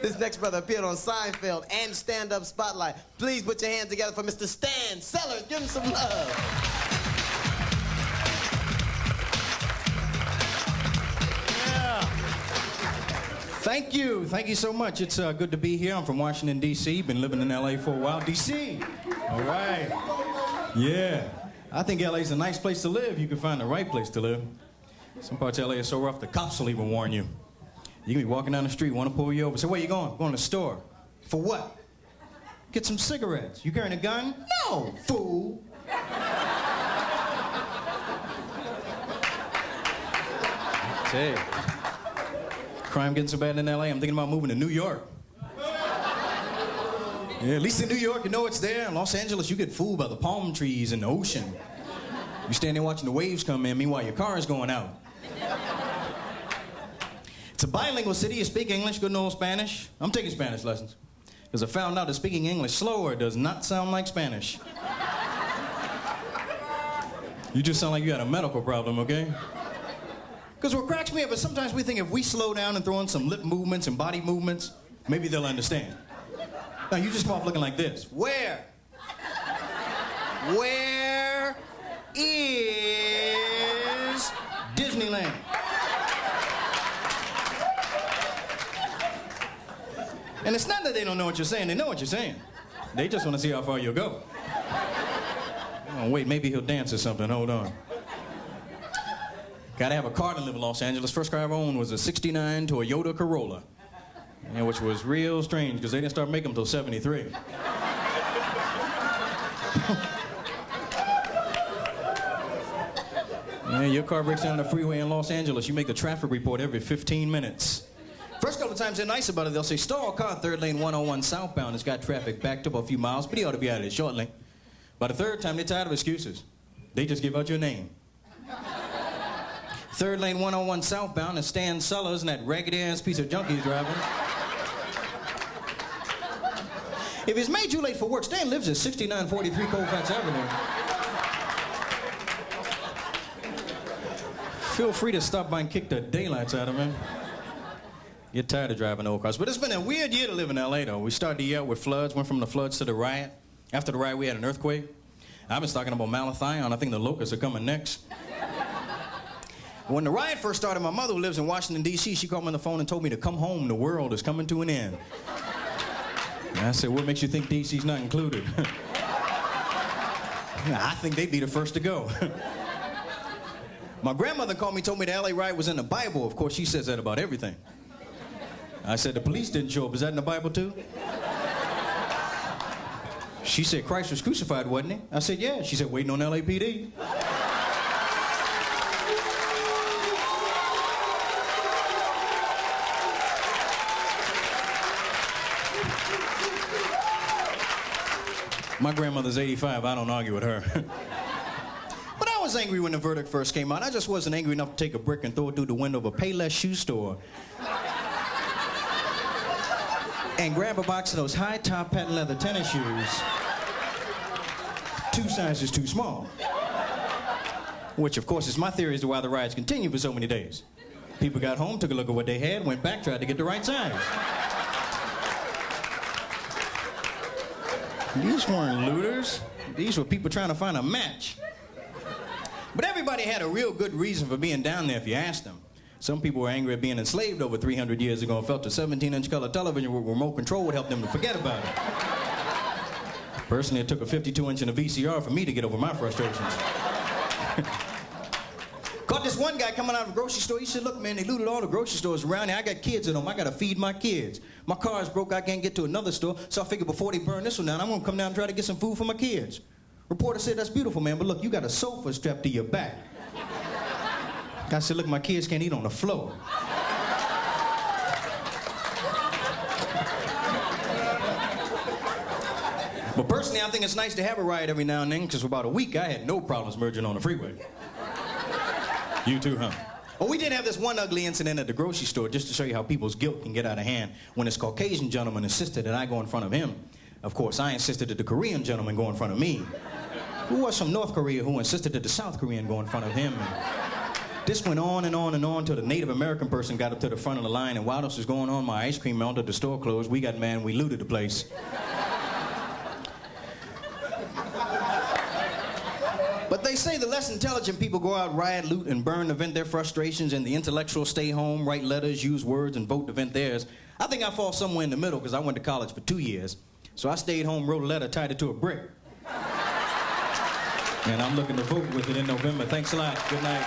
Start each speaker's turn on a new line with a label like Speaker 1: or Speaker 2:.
Speaker 1: This next brother appeared on Seinfeld and Stand Up Spotlight. Please put your hands together for Mr. Stan Sellers. Give him some love.
Speaker 2: Yeah. Thank you. Thank you so much. It's good to be here. I'm from Washington, D.C. Been living in L.A. for a while. D.C. All right. Yeah. I think L.A.'s a nice place to live. You can find the right place to live. Some parts of L.A. are so rough, the cops will even warn you. You can be walking down the street, want to pull you over. Say, where you going? Going to the store. For what? Get some cigarettes. You carrying a gun? No, fool. I tell you, crime getting so bad in L.A., I'm thinking about moving to New York. Yeah, at least in New York, you know it's there. In Los Angeles, you get fooled by the palm trees and the ocean. You stand there watching the waves come in, meanwhile your car is going out. It's a bilingual city. You speak English, good and old Spanish. I'm taking Spanish lessons. Because I found out that speaking English slower does not sound like Spanish. You just sound like you got a medical problem, okay? Because what cracks me up is sometimes we think if we slow down and throw in some lip movements and body movements, maybe they'll understand. Now, you just come off looking like this. Where is Disneyland? And it's not that they don't know what you're saying. They know what you're saying. They just want to see how far you'll go. Oh, wait, maybe he'll dance or something. Hold on. Gotta have a car to live in Los Angeles. First car I ever owned was a '69 Toyota Corolla. Yeah, which was real strange, because they didn't start making them until '73. Yeah, your car breaks down the freeway in Los Angeles. You make a traffic report every 15 minutes. First couple of times they're nice about it. They'll say, stall car, third lane 101 southbound. It's got traffic backed up a few miles, but he ought to be out of it shortly. By the third time, they're tired of excuses. They just give out your name. Third lane 101 southbound is Stan Sellers and that raggedy-ass piece of junk he's driving. If it's made you late for work, Stan lives at 6943 Colfax Avenue. Feel free to stop by and kick the daylights out of him. Get tired of driving old cars. But it's been a weird year to live in L.A., though. We started the year with floods, went from the floods to the riot. After the riot, we had an earthquake. I've been talking about malathion. I think the locusts are coming next. When the riot first started, my mother, who lives in Washington, D.C., she called me on the phone and told me to come home. The world is coming to an end. And I said, what makes you think D.C.'s not included? I think they'd be the first to go. My grandmother called me, told me the L.A. riot was in the Bible. Of course, she says that about everything. I said, the police didn't show up. Is that in the Bible, too? She said, Christ was crucified, wasn't he? I said, yeah. She said, waiting on LAPD. My grandmother's 85. I don't argue with her. But I was angry when the verdict first came out. I just wasn't angry enough to take a brick and throw it through the window of a Payless shoe store and grab a box of those high-top patent leather tennis shoes, 2 sizes too small. Which, of course, is my theory as to why the riots continued for so many days. People got home, took a look at what they had, went back, tried to get the right size. These weren't looters. These were people trying to find a match. But everybody had a real good reason for being down there if you asked them. Some people were angry at being enslaved over 300 years ago and felt a 17-inch color television with remote control would help them to forget about it. Personally, it took a 52-inch and a VCR for me to get over my frustrations. Caught this one guy coming out of a grocery store. He said, look, man, they looted all the grocery stores around here. I got kids at home. I got to feed my kids. My car's broke. I can't get to another store. So I figured before they burn this one down, I'm going to come down and try to get some food for my kids. Reporter said, that's beautiful, man, but look, you got a sofa strapped to your back. I said, look, my kids can't eat on the floor. But personally, I think it's nice to have a riot every now and then, because for about a week, I had no problems merging on the freeway. You too, huh? Well, we did have this one ugly incident at the grocery store, just to show you how people's guilt can get out of hand, when this Caucasian gentleman insisted that I go in front of him. Of course, I insisted that the Korean gentleman go in front of me. Who was from North Korea who insisted that the South Korean go in front of him. And This went on and on and on till the Native American person got up to the front of the line, and while this was going on, my ice cream melted, the store closed, we got mad, and we looted the place. But they say the less intelligent people go out, riot, loot, and burn to vent their frustrations, and the intellectuals stay home, write letters, use words, and vote to vent theirs. I think I fall somewhere in the middle because I went to college for 2 years. So I stayed home, wrote a letter, tied it to a brick. And I'm looking to vote with it in November. Thanks a lot. Good night.